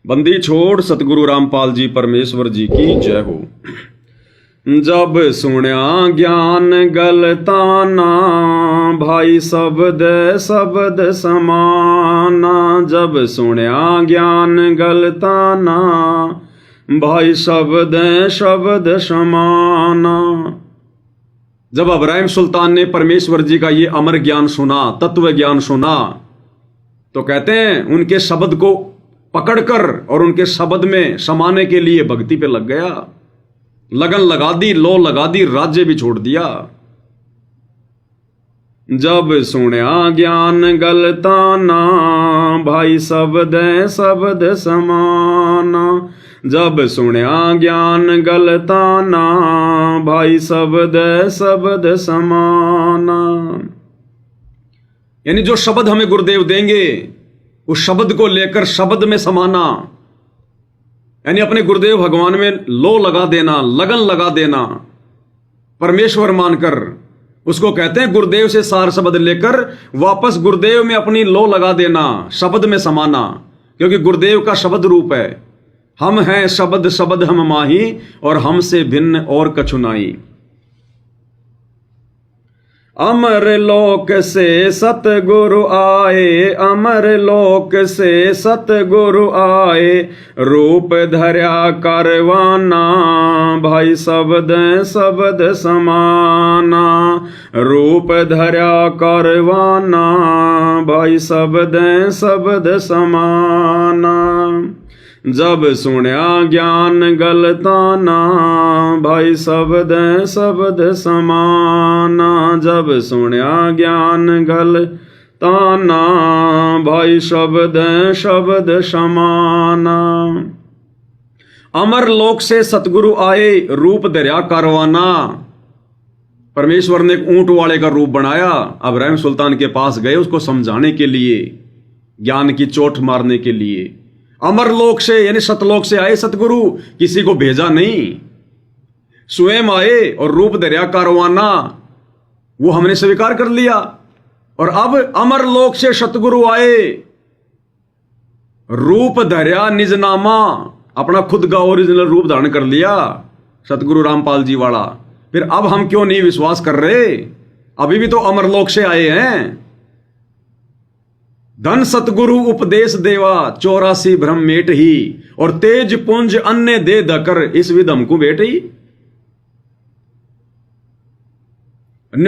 बंदी छोड़ सतगुरु रामपाल जी परमेश्वर जी की जय हो। जब सुण्या ज्ञान गलताना भाई शब्द शब्द समाना। जब सुण्या ज्ञान गलताना भाई शब्द शब्द समाना। जब इब्राहिम सुल्तान ने परमेश्वर जी का ये अमर ज्ञान सुना, तत्व ज्ञान सुना, तो कहते हैं उनके शब्द को पकड़कर और उनके शब्द में समाने के लिए भक्ति पे लग गया। लगन लगा दी, लो लगा दी, राज्य भी छोड़ दिया। जब सुण्या ज्ञान गलताना भाई शब्द शब्द समाना। जब सुण्या ज्ञान गलताना भाई शब्द शब्द समाना। यानी जो शब्द हमें गुरुदेव देंगे उस शब्द को लेकर शब्द में समाना, यानी अपने गुरुदेव भगवान में लो लगा देना, लगन लगा देना, परमेश्वर मानकर उसको कहते हैं गुरुदेव से सार शब्द लेकर वापस गुरुदेव में अपनी लो लगा देना, शब्द में समाना। क्योंकि गुरुदेव का शब्द रूप है, हम हैं शब्द शब्द हम माही और हमसे भिन्न और कछु नाई। अमर लोक से सतगुरु आए, अमर लोक से सतगुरु आए, रूप धर्या करवाना भाई शब्द शब्द समाना। रूप धर्या करवाना भाई शब्द शब्द समाना। जब सुण्या ज्ञान गलताना भाई शब्द शब्द समाना। जब सुण्या ज्ञान गलताना भाई शब्द शब्द समाना। अमर लोक से सतगुरु आए, रूप धर्या करवाना। परमेश्वर ने एक ऊंट वाले का रूप बनाया, इब्राहिम सुल्तान के पास गए उसको समझाने के लिए, ज्ञान की चोट मारने के लिए। अमर लोक से यानी सतलोक से आए सतगुरु, किसी को भेजा नहीं, स्वयं आए और रूप धर्या करवाना, वो हमने स्वीकार कर लिया। और अब अमर लोक से सतगुरु आए, रूप धर्या निजनामा, अपना खुद का ओरिजिनल रूप धारण कर लिया सतगुरु रामपाल जी वाला। फिर अब हम क्यों नहीं विश्वास कर रहे? अभी भी तो अमर लोक से आए हैं। धन सतगुरु उपदेश देवा, 84 भ्रम मेट ही, और तेज पुंज अन्य दे दकर इस विधम को बेट ही।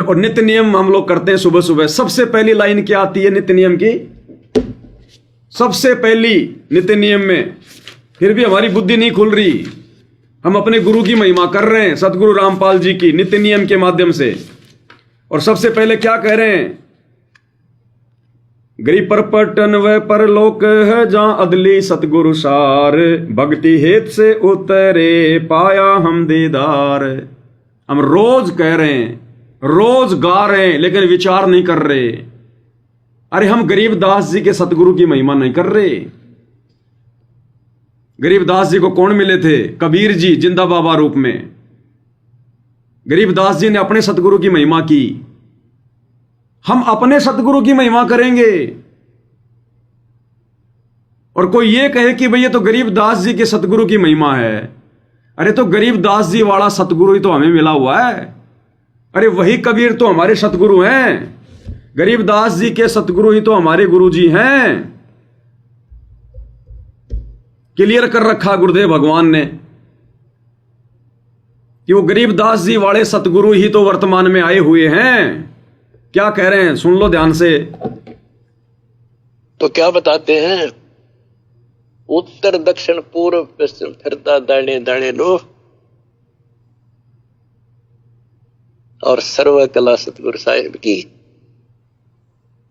और नित्य नियम हम लोग करते हैं सुबह सुबह। सबसे पहली लाइन क्या आती है नित्य नियम की? सबसे पहली नित्य नियम में, फिर भी हमारी बुद्धि नहीं खुल रही। हम अपने गुरु की महिमा कर रहे हैं, सतगुरु रामपाल जी की, नित्य नियम के माध्यम से। और सबसे पहले क्या कह रहे हैं? गरीब पर पटन व परलोक है जहां अदली सतगुरु सार, भक्ति हेत से उतरे पाया हम दीदार। हम रोज कह रहे हैं, रोज गा रहे हैं, लेकिन विचार नहीं कर रहे। अरे हम गरीबदास जी के सतगुरु की महिमा नहीं कर रहे। गरीबदास जी को कौन मिले थे? कबीर जी जिंदा बाबा रूप में। गरीबदास जी ने अपने सतगुरु की महिमा की, हम अपने सतगुरु की महिमा करेंगे। और कोई ये कहे कि भैया तो गरीबदास जी के सतगुरु की महिमा है। अरे तो गरीबदास जी वाला सतगुरु ही तो हमें मिला हुआ है। अरे वही कबीर तो हमारे सतगुरु हैं, गरीबदास जी के सतगुरु ही तो हमारे गुरु जी हैं। क्लियर कर रखा गुरुदेव भगवान ने कि वो गरीबदास जी वाले सतगुरु ही तो वर्तमान में आए हुए हैं। क्या कह रहे हैं सुन लो ध्यान से। तो क्या बताते हैं? उत्तर दक्षिण पूर्व पश्चिम फिरता दाने दाने लो, और सर्व कला सतगुरु साहिब की,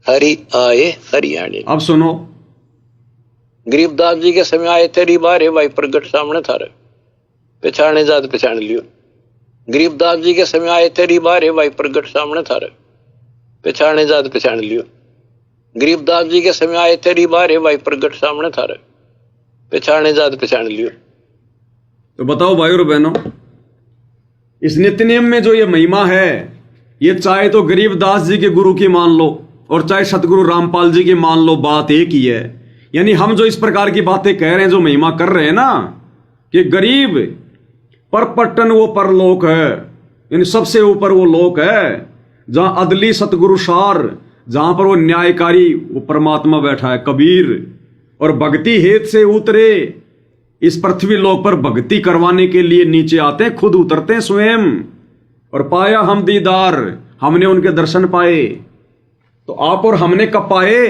हरि आए हरियाणे। अब सुनो, गरीबदास जी के समय आए तेरी बारे भाई प्रगट सामने थारे, पहचाने जात पहचान लियो। गरीबदास जी के समय आए तेरी बारे भाई प्रगट सामने थारे, पहचाने जात पहचान लियो। गरीबदास जी के समय आए तेरी बारे भाई प्रगट सामने थारे, पहचाने जात पहचान लियो। तो बताओ भाई और बहनों, इस नित्य नियम में जो ये महिमा है, ये चाहे तो गरीबदास जी के गुरु की मान लो और चाहे सतगुरु रामपाल जी की मान लो, बात एक ही है यानी हम जो इस प्रकार की बातें कह रहे हैं, जो महिमा कर रहे हैं ना, कि गरीब परपट्टन वो परलोक है, यानी सबसे ऊपर वो लोक है जहां अदली सतगुरु सार, जहां पर वो न्यायकारी वो परमात्मा बैठा है कबीर, और भक्ति हेत से उतरे इस पृथ्वी लोक पर भक्ति करवाने के लिए नीचे आते हैं, खुद उतरते हैं स्वयं। और पाया हम दीदार, हमने उनके दर्शन पाए। तो आप और हमने कब पाए?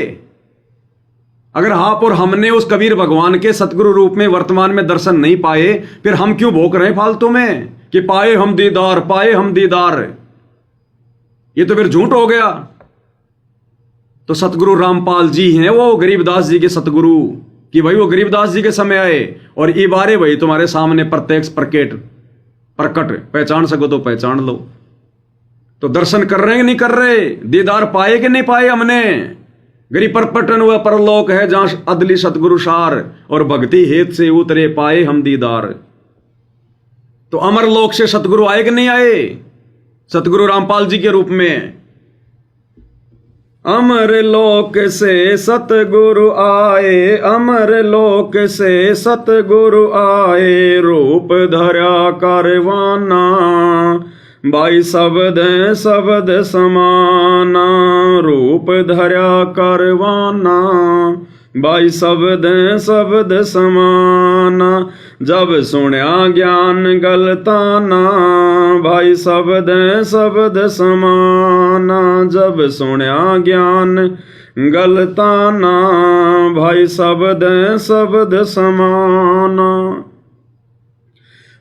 अगर आप और हमने उस कबीर भगवान के सतगुरु रूप में वर्तमान में दर्शन नहीं पाए, फिर हम क्यों भोग रहे हैं फालतू में कि पाए हम दीदार, पाए हम दीदार? ये तो फिर झूठ हो गया। तो सतगुरु रामपाल जी हैं वो गरीबदास जी के सतगुरु, कि भाई वो गरीबदास जी के समय आए और ये बारे भाई तुम्हारे सामने प्रत्यक्ष प्रकट, पहचान सको तो पहचान लो। तो दर्शन कर रहे हैं कि नहीं कर रहे? दीदार पाए कि नहीं पाए हमने? गरीब परपटन हुआ परलोक है जहां अदली सतगुरु सार, और भक्ति हेत से उतरे पाए हम दीदार। तो अमर लोक से सतगुरु आए कि नहीं आए? सतगुरु रामपाल जी के रूप में। अमर लोक से सतगुरु आए, अमर लोक से सतगुरु आए, रूप धरा कारवाना, भाई शब्द समाना, रूप धरा कारवाना, भाई शब्द समाना, जब सुनया ज्ञान गलताना, भाई शब्द समाना, जब सुनया ज्ञान गलताना, भाई शब्द समाना।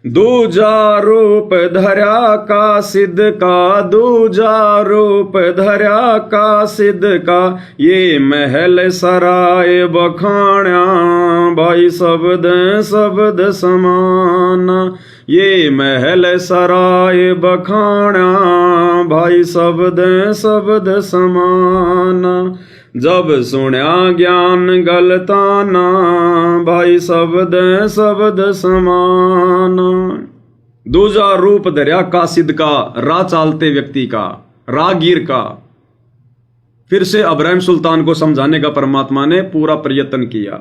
दूजा रूप धरा का सिद्ध का, दूजा रूप धरा का सिद्ध का, ये महल सराय बखाण्या, भाई शब्द समाना, ये महल सराय बखाण्या, भाई शब्द समाना, जब सुनया ज्ञान गलताना, भाई शब्द समाना। दूजा रूप धर्या कासिद का, राह चालते व्यक्ति का, राहगीर का। फिर से अब्राहिम सुल्तान को समझाने का परमात्मा ने पूरा प्रयत्न किया।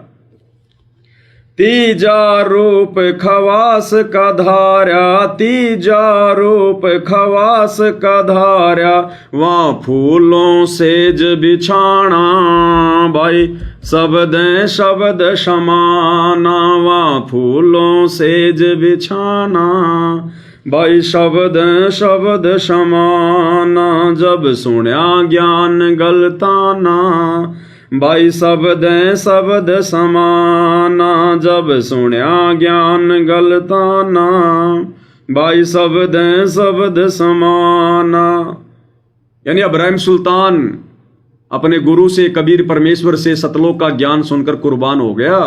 तीजा रूप खवास का धारा, तीजा रूप खवास का धारा, वहाँ फूलों सेज बिछाना, भाई शब्द समाना, वहाँ फूलों सेज बिछाना, भाई शब्द समाना, जब सुनया ज्ञान गलताना, भाई शब्द समाना, जब सुनया ज्ञान गलताना, भाई शब्द समाना। यानी अब्राहिम सुल्तान अपने गुरु से, कबीर परमेश्वर से सतलोक का ज्ञान सुनकर कुर्बान हो गया।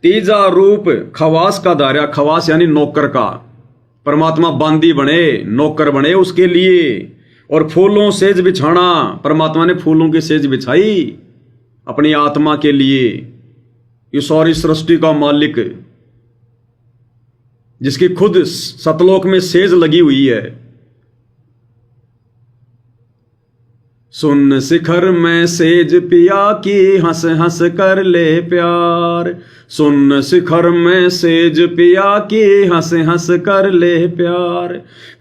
तीजा रूप खवास का धारा, खवास यानी नौकर का, परमात्मा बांदी बने, नौकर बने उसके लिए। और फूलों सेज बिछाना, परमात्मा ने फूलों की सेज बिछाई अपनी आत्मा के लिए। ये सारी सृष्टि का मालिक, जिसकी खुद सतलोक में सेज लगी हुई है। सुन शिखर में सेज पिया की, हंस हंस कर ले प्यार, सुन शिखर में सेज पिया की, हंस हंस कर ले प्यार।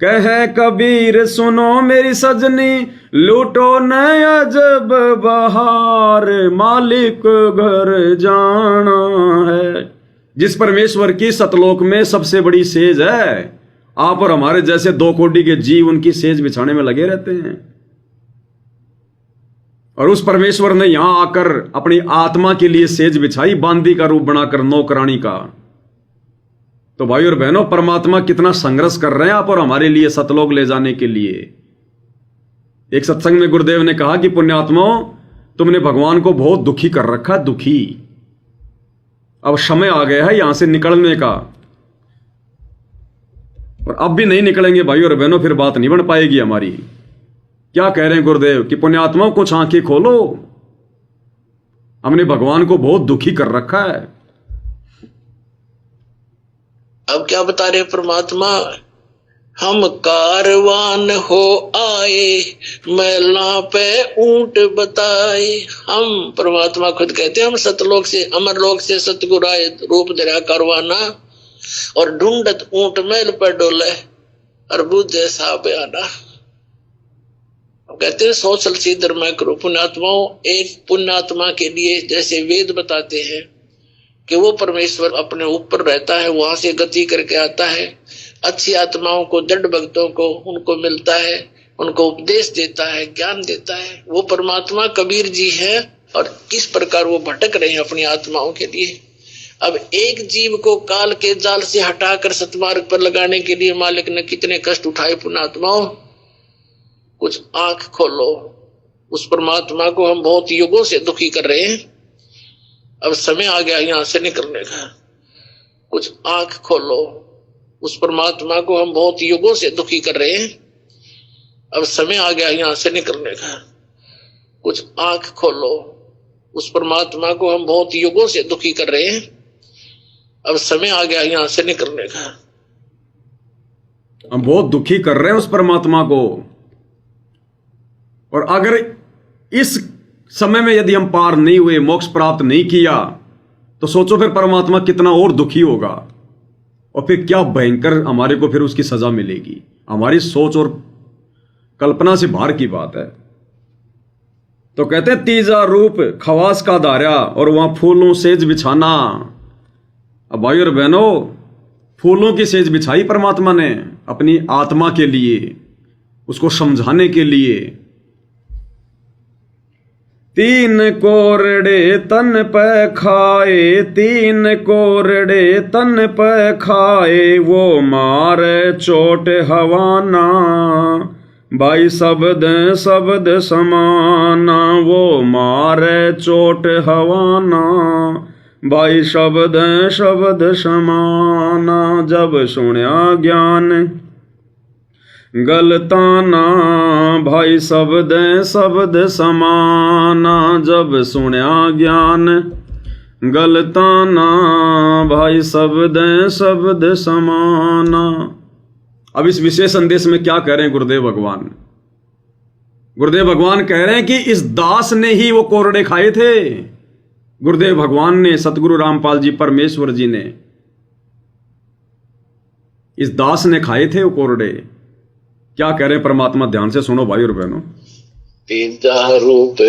कहे कबीर सुनो मेरी सजनी, लूटो न अजब बहार, मालिक घर जाना है। जिस परमेश्वर की सतलोक में सबसे बड़ी सेज है, आप और हमारे जैसे 2 कोटि के जीव उनकी सेज बिछाने में लगे रहते हैं। और उस परमेश्वर ने यहां आकर अपनी आत्मा के लिए सेज बिछाई, बांदी का रूप बनाकर, नौकरानी का। तो भाई और बहनों, परमात्मा कितना संघर्ष कर रहे हैं आप और हमारे लिए सतलोक ले जाने के लिए। एक सत्संग में गुरुदेव ने कहा कि पुण्यात्माओं, तुमने भगवान को बहुत दुखी कर रखा, दुखी। अब समय आ गया है यहां से निकलने का, और अब भी नहीं निकलेंगे भाई और बहनों, फिर बात नहीं बन पाएगी हमारी। क्या कह रहे हैं गुरुदेव कि पुण्यात्माओं, कुछ आंखें खोलो, हमने भगवान को बहुत दुखी कर रखा है। अब क्या बता रहे परमात्मा? हम कारवान हो आए, मैला पे ऊंट बताए। हम, परमात्मा खुद कहते हैं, हम सतलोक से अमरलोक से सतगुरु आए, रूप धरा कारवाना, और ढूंढत ऊंट मैल पर डोले, और बुझे सा बयाना। कहते हैं 100 सीधर मैं करूं पुण्यात्माओं। एक पुण्यात्मा के लिए जैसे वेद बताते हैं कि वो परमेश्वर अपने ऊपर रहता है, वहां से गति करके आता है, अच्छी आत्माओं को, दृढ़ भक्तों को उनको मिलता है, उनको उपदेश देता है, ज्ञान देता है। वो परमात्मा कबीर जी है। और किस प्रकार वो भटक रहे हैं अपनी आत्माओं के लिए। अब एक जीव को काल के जाल से हटाकर सतमार्ग पर लगाने के लिए मालिक ने कितने कष्ट उठाए पुण्यात्माओं। कुछ आंख खोलो, उस परमात्मा को हम बहुत युगों से दुखी कर रहे हैं, अब समय आ गया यहां से निकलने का। कुछ आंख खोलो, उस परमात्मा को हम बहुत युगों से दुखी कर रहे हैं, अब समय आ गया यहां से निकलने का। कुछ आंख खोलो, उस परमात्मा को हम बहुत युगों से दुखी कर रहे हैं, अब समय आ गया यहां से निकलने का। हम बहुत दुखी कर रहे हैं उस परमात्मा को, और अगर इस समय में यदि हम पार नहीं हुए, मोक्ष प्राप्त नहीं किया, तो सोचो फिर परमात्मा कितना और दुखी होगा, और फिर क्या भयंकर हमारे को फिर उसकी सजा मिलेगी। हमारी सोच और कल्पना से बाहर की बात है। तो कहते हैं तीजा रूप खवास का धारा, और वहां फूलों सेज बिछाना। अब भाई और बहनों, फूलों की सेज बिछाई परमात्मा ने अपनी आत्मा के लिए, उसको समझाने के लिए। तीन कोरड़े तन पे खाए, तीन कोरड़े तन पे खाए, वो मारे चोट हवाना, भाई शब्द शब्द समाना, वो मारे चोट हवाना, भाई शब्द शब्द समाना। जब सुनया ज्ञान गलताना, भाई शब्द शब्द समाना। जब सुनया ज्ञान गलताना, भाई शब्द शब्द समाना। अब इस विशेष संदेश में क्या कह रहे हैं गुरुदेव भगवान? गुरुदेव भगवान कह रहे हैं कि इस दास ने ही वो कोरड़े खाए थे। गुरुदेव भगवान ने, सतगुरु रामपाल जी परमेश्वर जी ने, इस दास ने खाए थे वो कोरड़े। क्या कह रहे हैं परमात्मा, ध्यान से सुनो भाई और बहनों। तीजा रूप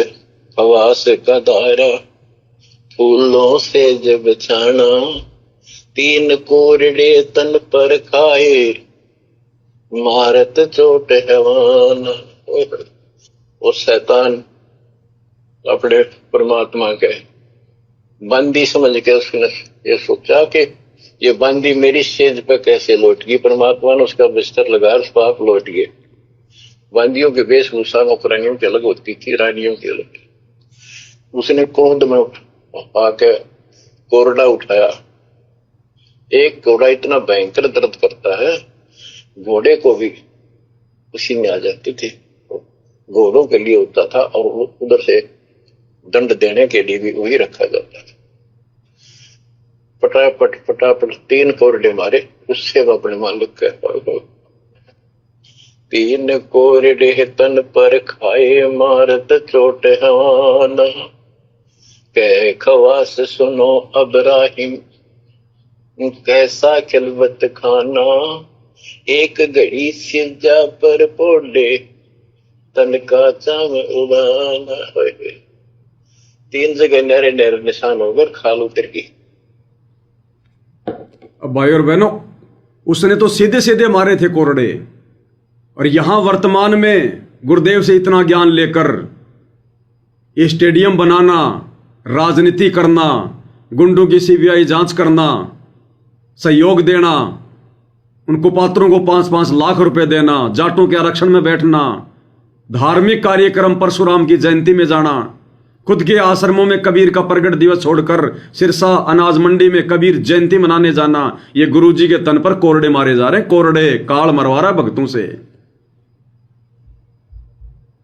खवास का धारा, फूलों से जब छाना, तीन कोरड़े तन पर खाए, मारत चोट हवाना। वो शैतान अपने परमात्मा के बंदी समझ के उसने ये सोचा कि ये बंदी मेरी सेज पे कैसे लौट गई। परमात्मा ने उसका बिस्तर लगा, पाप लौट गए। बंदियों के वेशभूषा नौकरानियों की अलग होती थी, रानियों की अलग। उसने कोंद में आके कोरडा उठाया। एक कोरडा इतना भयंकर दर्द करता है, घोड़े को भी उसी में आ जाती थी। घोड़ों के लिए होता था, और उधर से दंड देने के लिए भी वही रखा जाता था। पटापट पटापट 3 कोरडे मारे, उससे वो अपने मालिक कह, तीन कोरडे तन पर खाए, मारत चोट हवाना, कह खवास सुनो अब्राहिम, कैसा खिलवत खाना, एक घड़ी सिरजा पर पोले, तन का चाम उड़ाना। 3 जगह नहरे नहरे निशान होकर खाल उतर गई। अब भाई और बहनों, उसने तो सीधे सीधे मारे थे कोरड़े, और यहां वर्तमान में गुरुदेव से इतना ज्ञान लेकर ये स्टेडियम बनाना, राजनीति करना, गुंडों की सीबीआई जांच करना, सहयोग देना, उन कुपात्रों को 5-5 लाख रुपए देना, जाटों के आरक्षण में बैठना, धार्मिक कार्यक्रम परशुराम की जयंती में जाना, खुद के आश्रमों में कबीर का प्रगट दिवस छोड़कर सिरसा अनाज मंडी में कबीर जयंती मनाने जाना, ये गुरुजी के तन पर कोरड़े मारे जा रहे हैं। कोरड़े काल मरवा रहा भक्तों से।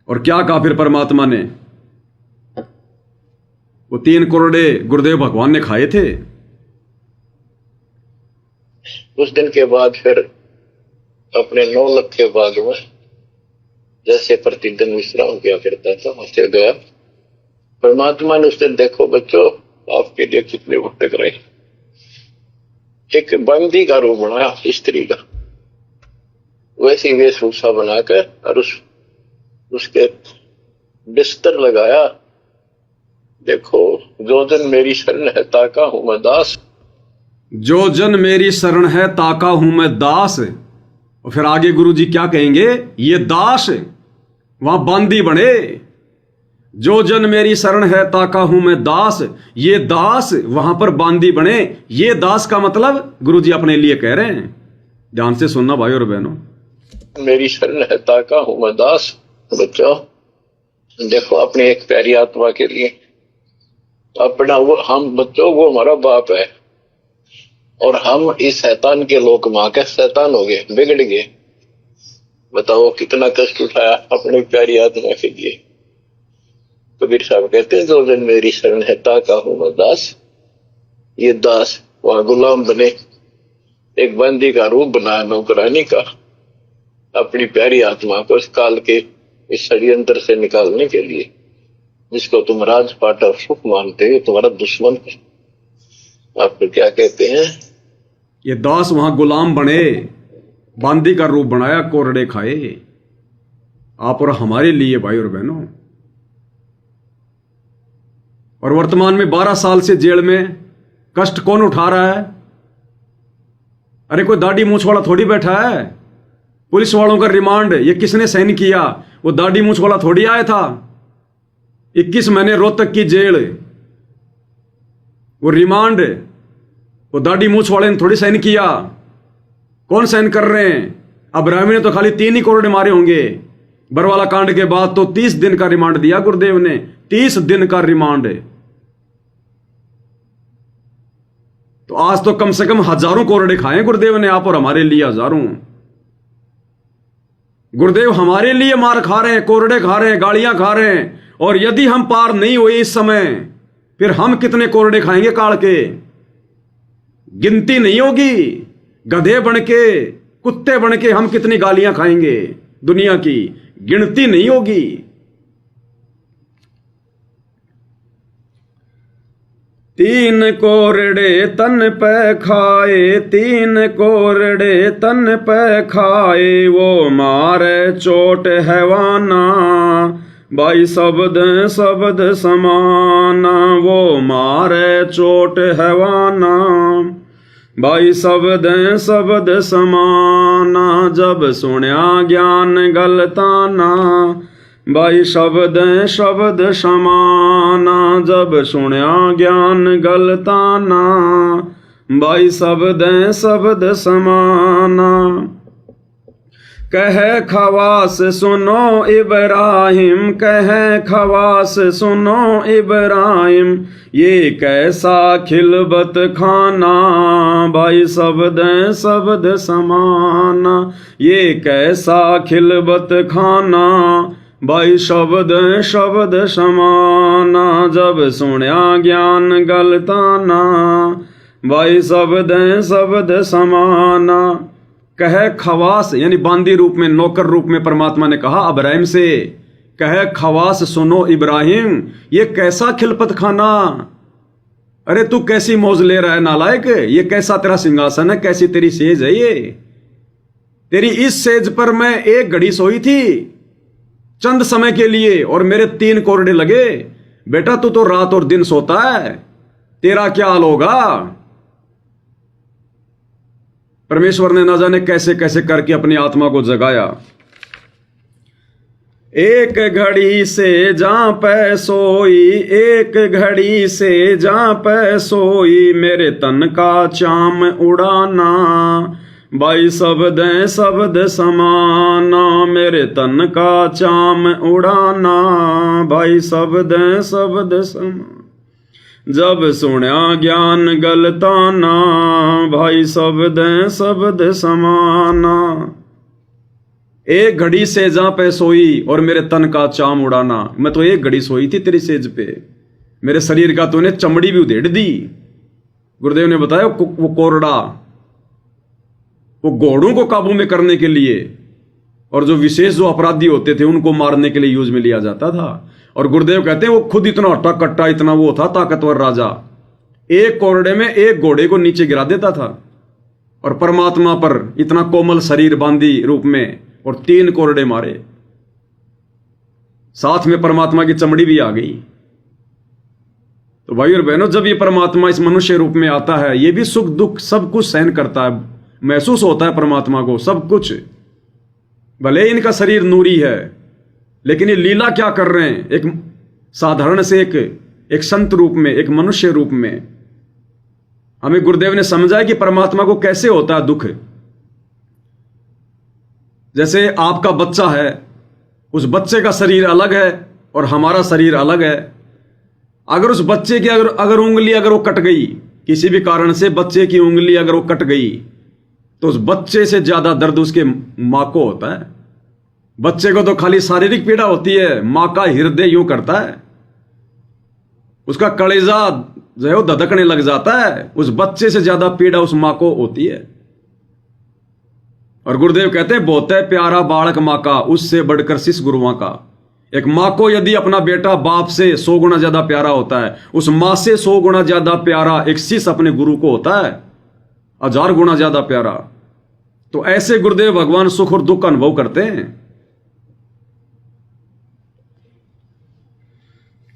और क्या कहा फिर परमात्मा ने? वो 3 कोरड़े गुरुदेव भगवान ने खाए थे। उस दिन के बाद फिर अपने 9 लाख के बाग में जैसे प्रतिदिन विश्राम किया करता था वैसे गया। परमात्मा ने उससे देखो बच्चों आपके लिए कितने भटक रहे, एक बंदी का रूप बनाया स्त्री का, वैसी वेशभूषा बनाकर और उसके बिस्तर लगाया। देखो जो जन मेरी शरण है ताका हूं मैं दास, जो जन मेरी शरण है ताका हूं मैं दास। और फिर आगे गुरु जी क्या कहेंगे, ये दास वहां बांदी बने। जो जन मेरी शरण है ताका हूं मैं दास, ये दास वहां पर बांदी बने। ये दास का मतलब गुरु जी अपने लिए कह रहे हैं, ध्यान से सुनना भाई और बहनों। मेरी शरण है ताका हूं मैं दास। बच्चों देखो अपनी एक प्यारी आत्मा के लिए अपना वो हम बच्चों वो हमारा बाप है और हम इस शैतान के लोक मां के शैतान हो गए, बिगड़ गए। बताओ कितना कष्ट उठाया अपनी प्यारी आत्मा के लिए। कबीर साहब कहते हैं जो जन मेरी शरण है ताका हूं मैं दास, ये दास वहां गुलाम बने, एक बंदी का रूप बनाया नौकरानी का, अपनी प्यारी आत्मा को इस काल के इस षड्यंत्र से निकालने के लिए। जिसको तुम राजपाट और सुख मानते हो तुम्हारा दुश्मन है। आपको क्या कहते हैं, ये दास वहां गुलाम बने, बांदी का रूप बनाया, कोरड़े खाए आप और हमारे लिए भाई और बहनों। और वर्तमान में 12 साल से जेल में कष्ट कौन उठा रहा है? अरे कोई दाढ़ी मूंछ वाला थोड़ी बैठा है। पुलिस वालों का रिमांड ये किसने साइन किया? वो दाढ़ी मूंछ वाला थोड़ी आया था। 21 महीने रोहतक की जेल, वो रिमांड वो दाढ़ी मूंछ वाले ने थोड़ी साइन किया। कौन साइन कर रहे हैं? अब्राहमी ने तो खाली 3 ही कोरडे मारे होंगे। बरवाला कांड के बाद तो 30 दिन का रिमांड दिया गुरुदेव ने, 30 दिन का रिमांड। तो आज तो कम से कम हजारों कोरडे खाए गुरुदेव ने, आप और हमारे लिए हजारों। गुरुदेव हमारे लिए मार खा रहे हैं, कोरडे खा रहे हैं, गालियां खा रहे हैं। और यदि हम पार नहीं हुए इस समय, फिर हम कितने कोरडे खाएंगे काल के, गिनती नहीं होगी। गधे बनके, कुत्ते बनके हम कितनी गालियां खाएंगे दुनिया की, गिनती नहीं होगी। तीन कोरडे तन पे खाए, 3 कोरडे तन पे खाए, वो मारे चोट हैवाना, भाई शब्द शब्द समाना, वो मारे चोट हैवाना, भाई शब्द शब्द समाना। जब सुन्या ज्ञान गलताना, भाई शब्द शब्द समाना। जब सुन्या ज्ञान गलताना, भाई शब्द शब्द समाना। कहे खवास सुनो इब्राहिम, कहे खवास सुनो इब्राहिम, ये कैसा खिलबत खाना, भाई शब्द शब्द समाना। ये कैसा खिलबत खाना, भाई शब्द शब्द समाना। जब सुन्या ज्ञान गलताना, भाई शब्द शब्द समाना। कहे खवास यानी बांदी रूप में, नौकर रूप में परमात्मा ने कहा अब्राहिम से, कहे खवास सुनो इब्राहिम, ये कैसा खिलपत खाना। अरे तू कैसी मौज ले रहा है नालायक, ये कैसा तेरा सिंहासन है, कैसी तेरी सेज है ये। तेरी इस सेज पर मैं एक घड़ी सोई थी चंद समय के लिए और मेरे 3 कोरडे लगे। बेटा तू तो रात और दिन सोता है, तेरा क्या हाल होगा। परमेश्वर ने ना जाने कैसे कैसे करके अपनी आत्मा को जगाया। एक घड़ी से जहां पे सोई, एक घड़ी से जहां पे सोई, मेरे तन का चाम उड़ाना, भाई शब्द शब्द समाना। मेरे तन का चाम उड़ाना, भाई शब्द शब्द समाना। जब सुन्या ज्ञान गलताना, भाई शब्द शब्द समाना। एक घड़ी से जहां पे सोई और मेरे तन का चाम उड़ाना। मैं तो एक घड़ी सोई थी तेरी सेज पे, मेरे शरीर का तूने चमड़ी भी उधेड़ दी। गुरुदेव ने बताया वो कोरडा वो घोड़ों को काबू में करने के लिए और जो विशेष जो अपराधी होते थे उनको मारने के लिए यूज में लिया जाता था। और गुरुदेव कहते हैं वो खुद इतना हट्टा कट्टा, इतना वो था ताकतवर राजा, एक कोरडे में एक घोड़े को नीचे गिरा देता था। और परमात्मा पर इतना कोमल शरीर बांधी रूप में और 3 कोरडे मारे, साथ में परमात्मा की चमड़ी भी आ गई। तो भाई और बहनों, जब ये परमात्मा इस मनुष्य रूप में आता है, ये भी सुख दुख सब कुछ सहन करता है, महसूस होता है परमात्मा को सब कुछ। भले इनका शरीर नूरी है, लेकिन ये लीला क्या कर रहे हैं, एक साधारण से एक संत रूप में, एक मनुष्य रूप में। हमें गुरुदेव ने समझाया कि परमात्मा को कैसे होता है दुख। जैसे आपका बच्चा है, उस बच्चे का शरीर अलग है और हमारा शरीर अलग है। अगर उस बच्चे की अगर उंगली अगर वो कट गई, किसी भी कारण से बच्चे की उंगली अगर वो कट गई, तो उस बच्चे से ज्यादा दर्द उसके मां को होता है। बच्चे को तो खाली शारीरिक पीड़ा होती है, मां का हृदय यूं करता है, उसका कलेजा जो है वो धधकने लग जाता है। उस बच्चे से ज्यादा पीड़ा उस मां को होती है। और गुरुदेव कहते हैं बहुत है प्यारा बालक मां का, उससे बढ़कर शिष्य गुरुओं का। एक मां को यदि अपना बेटा बाप से 100 गुना ज्यादा प्यारा होता है, उस मां से 100 गुना ज्यादा प्यारा एक शिष्य अपने गुरु को होता है, 1000 गुना ज्यादा प्यारा। तो ऐसे गुरुदेव भगवान सुख और दुख का अनुभव करते हैं।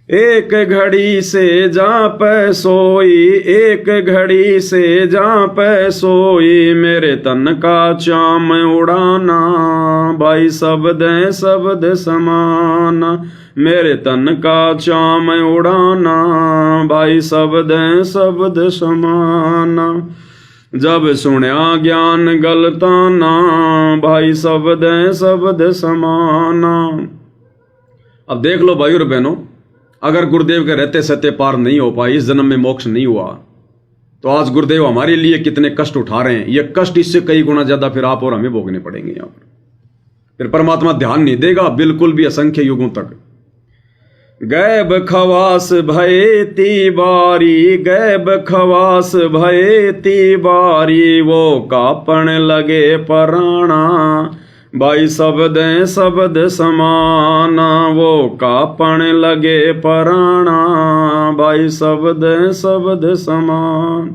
एक घड़ी से जा पे सोई, एक घड़ी से जा पे सोई, मेरे तन का चाम उड़ाना, भाई शब्द समाना। मेरे तन का चाम उड़ाना, भाई शब्द समाना। जब सुनया ज्ञान गलताना, भाई शब्द समाना। अब देख लो भाई और बहनों, अगर गुरुदेव के रहते सत्य पार नहीं हो पाई, इस जन्म में मोक्ष नहीं हुआ, तो आज गुरुदेव हमारे लिए कितने कष्ट उठा रहे हैं। ये कष्ट इससे कई गुना ज्यादा फिर आप और हमें भोगने पड़ेंगे यहां पर। फिर परमात्मा ध्यान नहीं देगा बिल्कुल भी, असंख्य युगों तक। गैब खवास भये ती बारी, गैब खवास भये ती बारी, वो कापण लगे पराणा, भाई शब्द समाना। वो कापण लगे पराणा, भाई शब्द समान।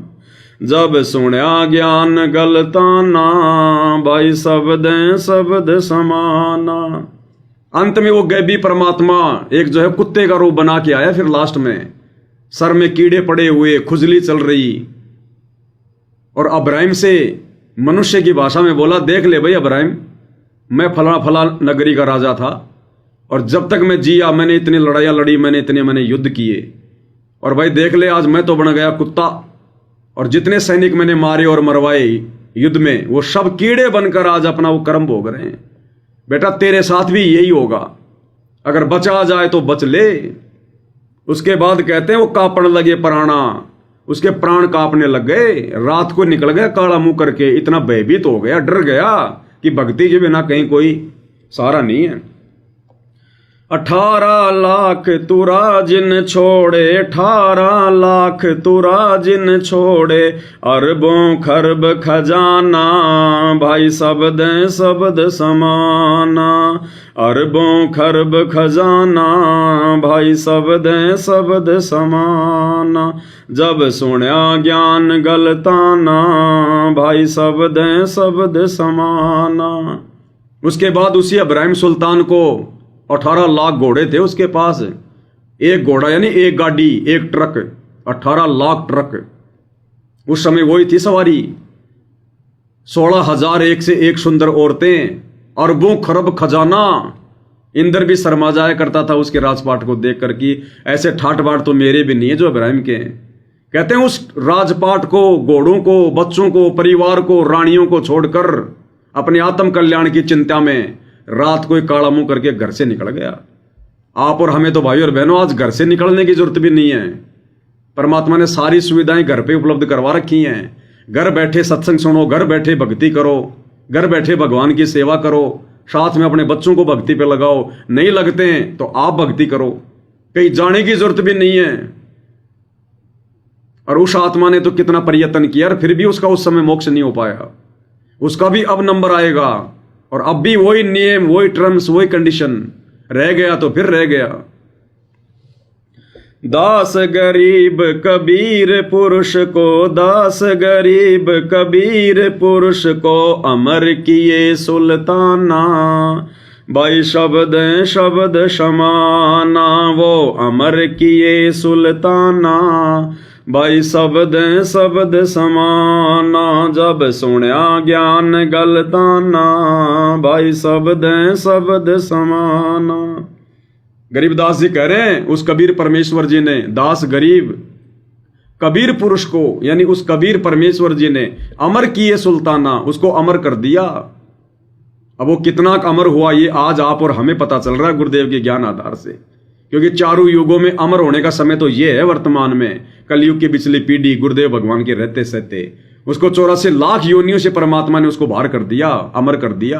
जब सुनया ज्ञान गलताना, भाई शब्द समाना। अंत में वो गैबी परमात्मा एक जो है कुत्ते का रूप बना के आया। फिर लास्ट में सर में कीड़े पड़े हुए, खुजली चल रही, और अब्राहिम से मनुष्य की भाषा में बोला, देख ले भाई अब्राहिम, मैं फला फला नगरी का राजा था, और जब तक मैं जिया मैंने इतनी लड़ाइयाँ लड़ी, मैंने युद्ध किए, और भाई देख ले आज मैं तो बन गया कुत्ता, और जितने सैनिक मैंने मारे और मरवाए युद्ध में, वो सब कीड़े बनकर आज अपना वो कर्म भोग रहे हैं। बेटा तेरे साथ भी यही होगा, अगर बचा जाए तो बच ले। उसके बाद कहते हैं वो कांपने लगे प्राणा, उसके प्राण कांपने लग गए। रात को निकल गया काला मुंह करके, इतना भयभीत हो गया, डर गया कि भक्ति के बिना कहीं कोई सहारा नहीं है। 18 लाख तुरा जिन छोड़े, 18 लाख तुरा जिन छोड़े, अरबों खरब खजाना, भाई शब्द समाना। अरबों खरब खजाना, भाई शब्द समाना। जब सुनया ज्ञान गलताना, भाई शब्द समाना। उसके बाद उसी इब्राहिम सुल्तान को 18 लाख घोड़े थे उसके पास। एक घोड़ा यानी एक गाड़ी, एक ट्रक, 18 लाख ट्रक उस समय वही थी सवारी। 16,000 एक से एक सुंदर औरतें, अरबों खरब खजाना। इंद्र भी शर्मा जाया करता था उसके राजपाट को देखकर कि ऐसे ठाट बाट तो मेरे भी नहीं है जो इब्राहिम के हैं। कहते हैं उस राजपाट को, घोड़ों को, बच्चों को, परिवार को, रानियों को छोड़कर अपने आत्म कल्याण की चिंता में रात को काला मुंह करके घर से निकल गया। आप और हमें तो भाई और बहनों आज घर से निकलने की जरूरत भी नहीं है। परमात्मा ने सारी सुविधाएं घर पे उपलब्ध करवा रखी हैं। घर बैठे सत्संग सुनो, घर बैठे भक्ति करो, घर बैठे भगवान की सेवा करो, साथ में अपने बच्चों को भक्ति पे लगाओ। नहीं लगते हैं तो आप भक्ति करो, कहीं जाने की जरूरत भी नहीं है। और उस आत्मा ने तो कितना प्रयत्न किया, फिर भी उसका उस समय मोक्ष नहीं हो पाया। उसका भी अब नंबर आएगा, और अब भी वही नियम, वही टर्म्स, वही कंडीशन। रह गया तो फिर रह गया। दास गरीब कबीर पुरुष को, दास गरीब कबीर पुरुष को अमर किए सुल्ताना। भाई शब्द शब्द समाना, वो अमर किए सुल्ताना। भाई शब्द शब्द समाना, जब सुनया ज्ञान गलताना। भाई शब्द शब्द समाना। गरीबदास जी कह रहे हैं, उस कबीर परमेश्वर जी ने दास गरीब कबीर पुरुष को, यानी उस कबीर परमेश्वर जी ने अमर किए सुल्ताना, उसको अमर कर दिया। अब वो कितना अमर हुआ ये आज आप और हमें पता चल रहा है गुरुदेव के ज्ञान आधार से, क्योंकि चारों युगों में अमर होने का समय तो ये है वर्तमान में। कलयुग की पिछली पीढ़ी गुरुदेव भगवान के रहते सहते उसको 84 लाख योनियों से परमात्मा ने उसको बाहर कर दिया, अमर कर दिया,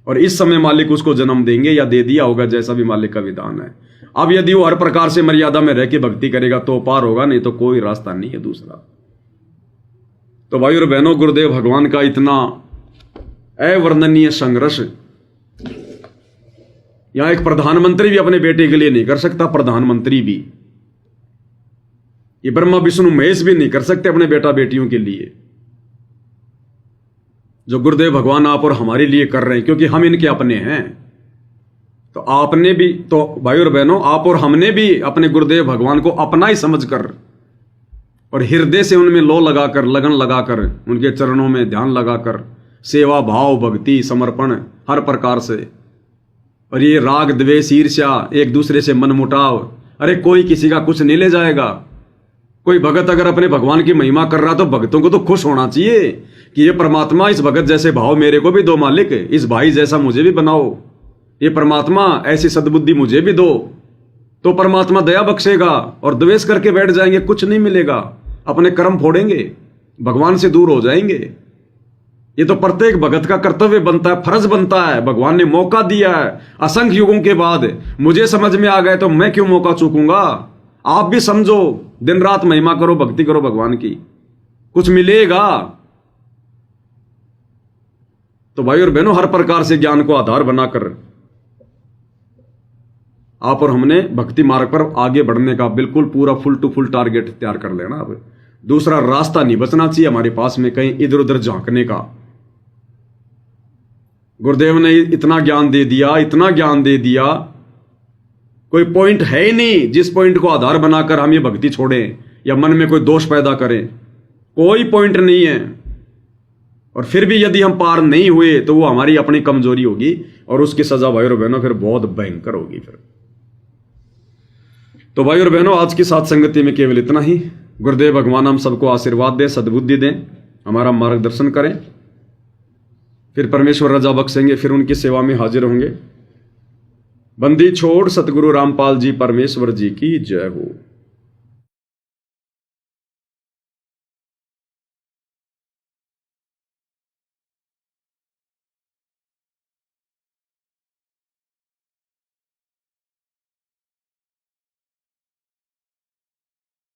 और इस समय मालिक उसको जन्म देंगे या दे दिया होगा, जैसा भी मालिक का विधान है। अब यदि वो हर प्रकार से मर्यादा में रह के भक्ति करेगा तो पार होगा, नहीं तो कोई रास्ता नहीं है दूसरा। तो भाई और बहनों, गुरुदेव भगवान का इतना अवर्णनीय संघर्ष यहां एक प्रधानमंत्री भी अपने बेटे के लिए नहीं कर सकता। प्रधानमंत्री भी, ये ब्रह्मा विष्णु महेश भी नहीं कर सकते अपने बेटा बेटियों के लिए, जो गुरुदेव भगवान आप और हमारे लिए कर रहे हैं, क्योंकि हम इनके अपने हैं। तो आपने भी, तो भाई और बहनों, आप और हमने भी अपने गुरुदेव भगवान को अपना ही समझकर और हृदय से उनमें लो लगाकर, लगन लगाकर, उनके चरणों में ध्यान लगाकर, सेवा भाव भक्ति समर्पण हर प्रकार से, और ये राग द्वेष ईर्ष्या एक दूसरे से मन मुटाव, अरे कोई किसी का कुछ नहीं ले जाएगा। कोई भगत अगर अपने भगवान की महिमा कर रहा तो भक्तों को तो खुश होना चाहिए कि ये परमात्मा इस भगत जैसे भाव मेरे को भी दो मालिक, इस भाई जैसा मुझे भी बनाओ, ये परमात्मा ऐसी सद्बुद्धि मुझे भी दो। तो परमात्मा दया बख्शेगा, और द्वेष करके बैठ जाएंगे कुछ नहीं मिलेगा, अपने कर्म फोड़ेंगे, भगवान से दूर हो जाएंगे। ये तो प्रत्येक भगत का कर्तव्य बनता है, फर्ज बनता है। भगवान ने मौका दिया है असंख्य युगों के बाद, मुझे समझ में आ गए तो मैं क्यों मौका चूकूंगा। आप भी समझो, दिन रात महिमा करो, भक्ति करो भगवान की, कुछ मिलेगा। तो भाई और बहनों, हर प्रकार से ज्ञान को आधार बनाकर आप और हमने भक्ति मार्ग पर आगे बढ़ने का बिल्कुल पूरा फुल टू फुल टारगेट तैयार कर लेना। अब दूसरा रास्ता नहीं बचना चाहिए हमारे पास में कहीं इधर उधर झांकने का। गुरुदेव ने इतना ज्ञान दे दिया, इतना ज्ञान दे दिया, कोई पॉइंट है ही नहीं जिस पॉइंट को आधार बनाकर हम ये भक्ति छोड़ें या मन में कोई दोष पैदा करें। कोई पॉइंट नहीं है। और फिर भी यदि हम पार नहीं हुए तो वो हमारी अपनी कमजोरी होगी, और उसकी सजा भाई और बहनों फिर बहुत भयंकर होगी फिर। तो भाई और बहनों, आज की साथ संगति में केवल इतना ही। गुरुदेव भगवान हम सबको आशीर्वाद दें, सद्बुद्धि दें, हमारा मार्गदर्शन करें। फिर परमेश्वर रजा बख्शेंगे, फिर उनकी सेवा में हाजिर होंगे। बंदी छोड़ सतगुरु रामपाल जी परमेश्वर जी की जय हो।